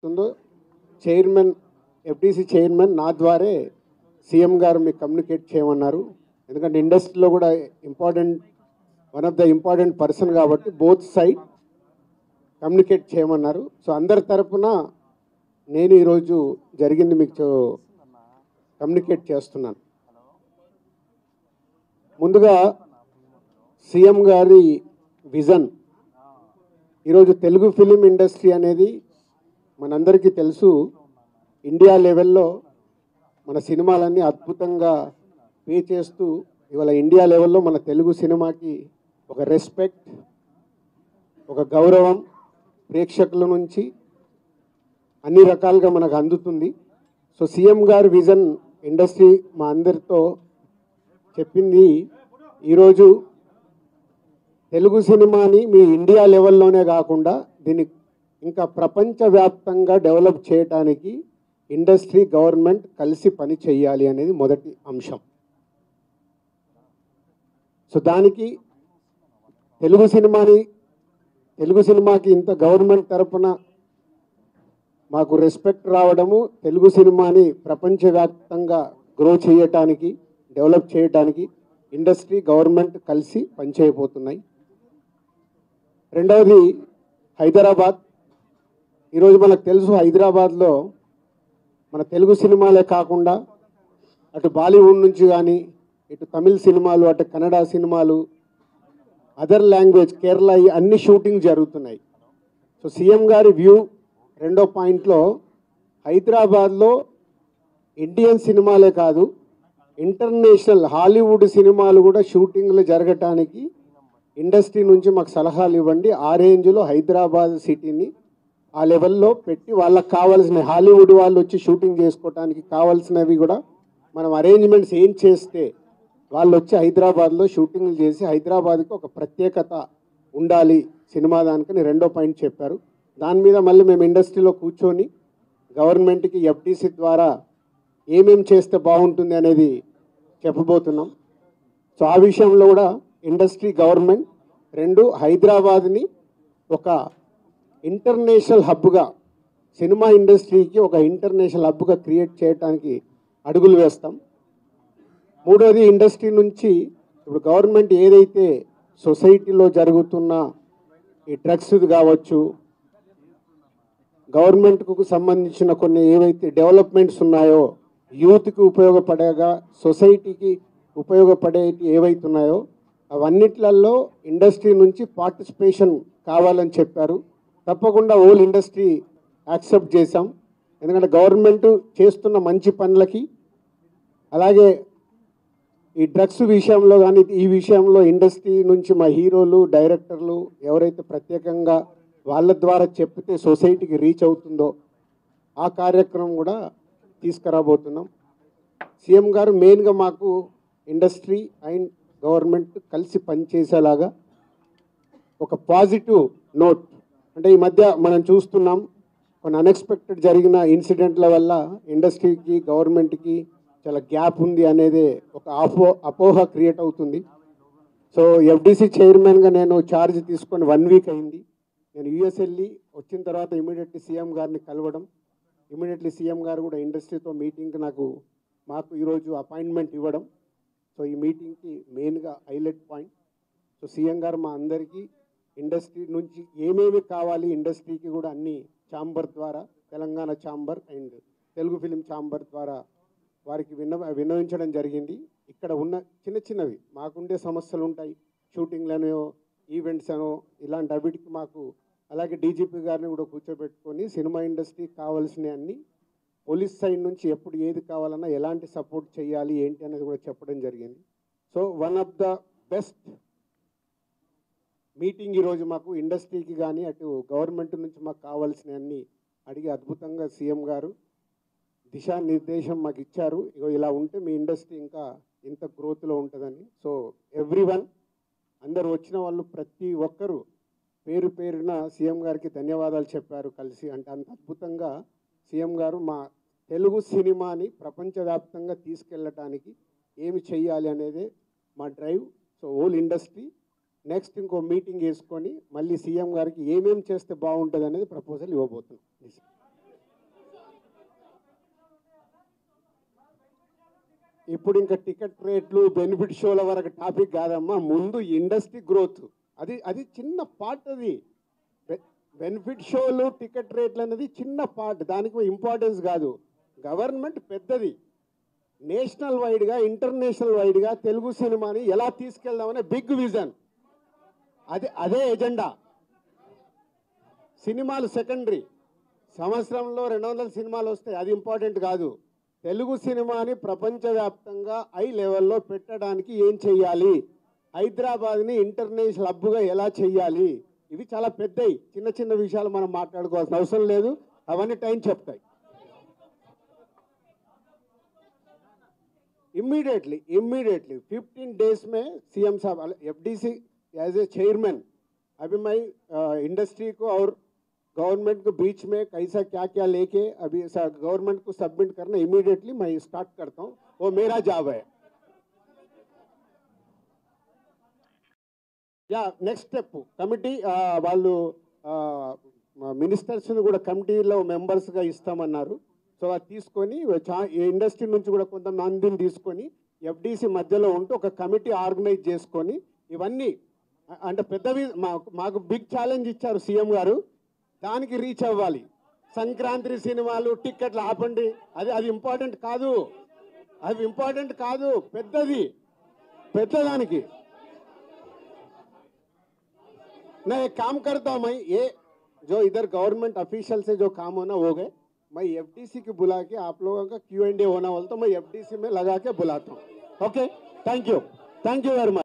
ఉందో chairman FDC chairman నా ద్వారే CM గారు మీకు కమ్యూనికేట్ చేయమన్నారు. ఎందుకంటే ఇండస్ట్రీలో కూడా one of the important person కాబట్టి బోత్ సైడ్ కమ్యూనికేట్ చేయమన్నారు. సో అందరి తరపున నేను ఈరోజు జరిగింది మీకు కమ్యూనికేట్ చేస్తున్నాను. ముందుగా సీఎం గారి విజన్. ఈరోజు తెలుగు ఫిలిం ఇండస్ట్రీ అనేది మనందరికీ తెలుసు, ఇండియా లెవెల్లో మన సినిమాలన్నీ అద్భుతంగా పే చేస్తూ ఇవాళ ఇండియా లెవెల్లో మన తెలుగు సినిమాకి ఒక రెస్పెక్ట్, ఒక గౌరవం ప్రేక్షకుల నుంచి అన్ని రకాలుగా మనకు అందుతుంది. సో సీఎం గారి విజన్ ఇండస్ట్రీ మా అందరితో చెప్పింది, ఈరోజు తెలుగు సినిమాని మీ ఇండియా లెవెల్లోనే కాకుండా దీన్ని ఇంకా ప్రపంచవ్యాప్తంగా డెవలప్ చేయడానికి ఇండస్ట్రీ గవర్నమెంట్ కలిసి పని చేయాలి అనేది మొదటి అంశం. సో దానికి తెలుగు సినిమాకి ఇంత గవర్నమెంట్ తరపున మాకు రెస్పెక్ట్ రావడము, తెలుగు సినిమాని ప్రపంచవ్యాప్తంగా గ్రో చేయటానికి, డెవలప్ చేయటానికి ఇండస్ట్రీ గవర్నమెంట్ కలిసి పనిచేయబోతున్నాయి. రెండవది హైదరాబాద్. ఈరోజు మనకు తెలుసు, హైదరాబాద్లో మన తెలుగు సినిమాలే కాకుండా అటు బాలీవుడ్ నుంచి కానీ, ఇటు తమిళ్ సినిమాలు, అటు కన్నడ సినిమాలు, అదర్ లాంగ్వేజ్, కేరళ, అన్ని షూటింగ్ జరుగుతున్నాయి. సో సీఎం గారి వ్యూ రెండో పాయింట్లో, హైదరాబాద్లో ఇండియన్ సినిమాలే కాదు, ఇంటర్నేషనల్ హాలీవుడ్ సినిమాలు కూడా షూటింగ్లు జరగటానికి ఇండస్ట్రీ నుంచి మాకు సలహాలు ఇవ్వండి. ఆ రేంజ్లో హైదరాబాద్ సిటీని ఆ లెవెల్లో పెట్టి వాళ్ళకి కావాల్సిన హాలీవుడ్ వాళ్ళు వచ్చి షూటింగ్ చేసుకోవడానికి కావాల్సినవి కూడా మనం అరేంజ్మెంట్స్ ఏం చేస్తే వాళ్ళు వచ్చి హైదరాబాద్లో షూటింగ్లు చేసి హైదరాబాద్కి ఒక ప్రత్యేకత ఉండాలి సినిమా దానికని రెండో పాయింట్ చెప్పారు. దాని మీద మళ్ళీ మేము ఇండస్ట్రీలో కూర్చొని గవర్నమెంట్కి ఎఫ్డీసీ ద్వారా ఏమేం చేస్తే బాగుంటుంది అనేది చెప్పబోతున్నాం. సో ఆ విషయంలో కూడా ఇండస్ట్రీ గవర్నమెంట్ రెండు హైదరాబాద్ని ఒక ఇంటర్నేషనల్ హబ్గా, సినిమా ఇండస్ట్రీకి ఒక ఇంటర్నేషనల్ హబ్గా క్రియేట్ చేయడానికి అడుగులు వేస్తాం. మూడోది, ఇండస్ట్రీ నుంచి ఇప్పుడు గవర్నమెంట్ ఏదైతే సొసైటీలో జరుగుతున్న ఈ డ్రగ్స్ కావచ్చు, గవర్నమెంట్కు సంబంధించిన కొన్ని ఏవైతే డెవలప్మెంట్స్ ఉన్నాయో, యూత్కి ఉపయోగపడేగా సొసైటీకి ఉపయోగపడేవి ఏవైతున్నాయో అవన్నిట్లలో ఇండస్ట్రీ నుంచి పార్టిసిపేషన్ కావాలని చెప్పారు. తప్పకుండా హోల్ ఇండస్ట్రీ యాక్సెప్ట్ చేశాం. ఎందుకంటే గవర్నమెంట్ చేస్తున్న మంచి పనులకి, అలాగే ఈ డ్రగ్స్ విషయంలో కానీ ఈ విషయంలో ఇండస్ట్రీ నుంచి మా హీరోలు, డైరెక్టర్లు ఎవరైతే ప్రత్యేకంగా వాళ్ళ ద్వారా చెప్తే సొసైటీకి రీచ్ అవుతుందో ఆ కార్యక్రమం కూడా తీసుకురాబోతున్నాం. సీఎం గారు మెయిన్గా మాకు ఇండస్ట్రీ అండ్ గవర్నమెంట్ కలిసి పనిచేసేలాగా ఒక పాజిటివ్ నోట్, అంటే ఈ మధ్య మనం చూస్తున్నాం కొన్ని అన్ఎక్స్పెక్టెడ్ జరిగిన ఇన్సిడెంట్ల వల్ల ఇండస్ట్రీకి గవర్నమెంట్కి చాలా గ్యాప్ ఉంది అనేది ఒక అపోహ క్రియేట్ అవుతుంది. సో ఎఫ్డీసీ చైర్మన్గా నేను ఛార్జ్ తీసుకొని 1 వీక్ అయింది. నేను యూఎస్ వెళ్ళి వచ్చిన తర్వాత ఇమీడియట్లీ సీఎం గారిని కలవడం, ఇమీడియట్లీ సీఎం గారు కూడా ఇండస్ట్రీతో మీటింగ్కి మాకు ఈరోజు అపాయింట్మెంట్ ఇవ్వడం. సో ఈ మీటింగ్కి మెయిన్గా హైలైట్ పాయింట్. సో సీఎం గారు మా అందరికీ ఇండస్ట్రీ నుంచి ఏమేమి కావాలి, ఇండస్ట్రీకి కూడా అన్ని ఛాంబర్ ద్వారా, Telangana chamber and Telugu film chamber ద్వారా వారికి విన్నవించడం జరిగింది. ఇక్కడ ఉన్న చిన్నవి మాకుండే సమస్యలు ఉంటాయి, షూటింగ్లనో ఈవెంట్స్ అనో ఇలాంటి అవిటికి మాకు, అలాగే డీజీపీ గారిని కూడా కూర్చోబెట్టుకొని సినిమా ఇండస్ట్రీకి కావాల్సినవి అన్నీ, పోలీస్ సైడ్ నుంచి ఎప్పుడు ఏది కావాలన్నా ఎలాంటి సపోర్ట్ చేయాలి ఏంటి అనేది కూడా చెప్పడం జరిగింది. So one of the best meeting ఈరోజు మాకు ఇండస్ట్రీకి కానీ అటు గవర్నమెంట్ నుంచి మాకు కావాల్సినవన్నీ అడిగి అద్భుతంగా సీఎం గారు దిశానిర్దేశం మాకు ఇచ్చారు. ఇలా ఉంటే మీ ఇండస్ట్రీ ఇంకా ఇంత గ్రోత్లో ఉంటుందని. సో ఎవ్రీవన్, అందరు వచ్చిన వాళ్ళు ప్రతి ఒక్కరూ పేరు పేరున సీఎం గారికి ధన్యవాదాలు చెప్పారు కలిసి. అంటే అంత అద్భుతంగా సీఎం గారు మా తెలుగు సినిమాని ప్రపంచవ్యాప్తంగా తీసుకెళ్ళటానికి ఏమి చేయాలి అనేదే మా drive. So whole industry next ఇంకో మీటింగ్ వేసుకొని మళ్ళీ సీఎం గారికి ఏమేమి చేస్తే బాగుంటుంది అనేది ప్రపోజల్ ఇవ్వబోతున్నాం. ఇప్పుడు ఇంకా టికెట్ రేట్లు బెనిఫిట్ షోల వరకు టాపిక్ కాదమ్మా, ముందు ఇండస్ట్రీ గ్రోత్. అది అది చిన్న పార్ట్. అది బెనిఫిట్ షోలు టికెట్ రేట్లు అనేది చిన్న పార్ట్, దానికి ఇంపార్టెన్స్ కాదు. గవర్నమెంట్ పెద్దది, నేషనల్ వైడ్గా ఇంటర్నేషనల్ వైడ్గా తెలుగు సినిమాని ఎలా తీసుకెళ్దామనే బిగ్ విజన్. అదే ఎజెండా. సినిమాలు సెకండరీ. సంవత్సరంలో 200 సినిమాలు వస్తాయి, అది ఇంపార్టెంట్ కాదు. తెలుగు సినిమాని ప్రపంచవ్యాప్తంగా హై లెవెల్లో పెట్టడానికి ఏం చెయ్యాలి, హైదరాబాద్ని ఇంటర్నేషనల్ హబ్గా ఎలా చెయ్యాలి, ఇవి చాలా పెద్దవి. చిన్న చిన్న విషయాలు మనం మాట్లాడుకోవాల్సిన అవసరం లేదు, అవన్నీ టైం చెప్తాయి. इमीडिएटली 15 डेज में सीएम साहब एफडीसी एज ए चेयरमैन, अभी मैं इंडस्ट्री को और गवर्नमेंट को बीच में कैसा क्या क्या लेके अभी गवर्नमेंट को सबमिट करना इमीडिएटली मैं स्टार्ट करता हूँ, वो मेरा जॉब है. या నెక్స్ట్ స్టెప్ కమిటీ వాళ్ళు మినిస్టర్స్ని కూడా కమిటీలో మెంబర్స్గా ఇస్తామన్నారు. సో అది తీసుకొని ఇండస్ట్రీ నుంచి కూడా కొంతమందిని తీసుకొని ఎఫ్డీసీ మధ్యలో ఉంటూ ఒక కమిటీ ఆర్గనైజ్ చేసుకొని ఇవన్నీ అంటే పెద్దవి మాకు బిగ్ ఛాలెంజ్ ఇచ్చారు సీఎం గారు, దానికి రీచ్ అవ్వాలి. సంక్రాంతి సినిమాలు టిక్కెట్లు ఆపండి, అది ఇంపార్టెంట్ కాదు, అది ఇంపార్టెంట్ కాదు, పెద్దదానికి. मैं एक काम करता हूँ, मैं ये जो इधर गवर्नमेंट ऑफिशियल से जो काम होना हो गए, मैं एफडीसी की बुला के आप लोगों का Q&A होना बोलता हूँ, मैं एफडीसी में लगा के बुलाता हूँ. Okay, thank you very much.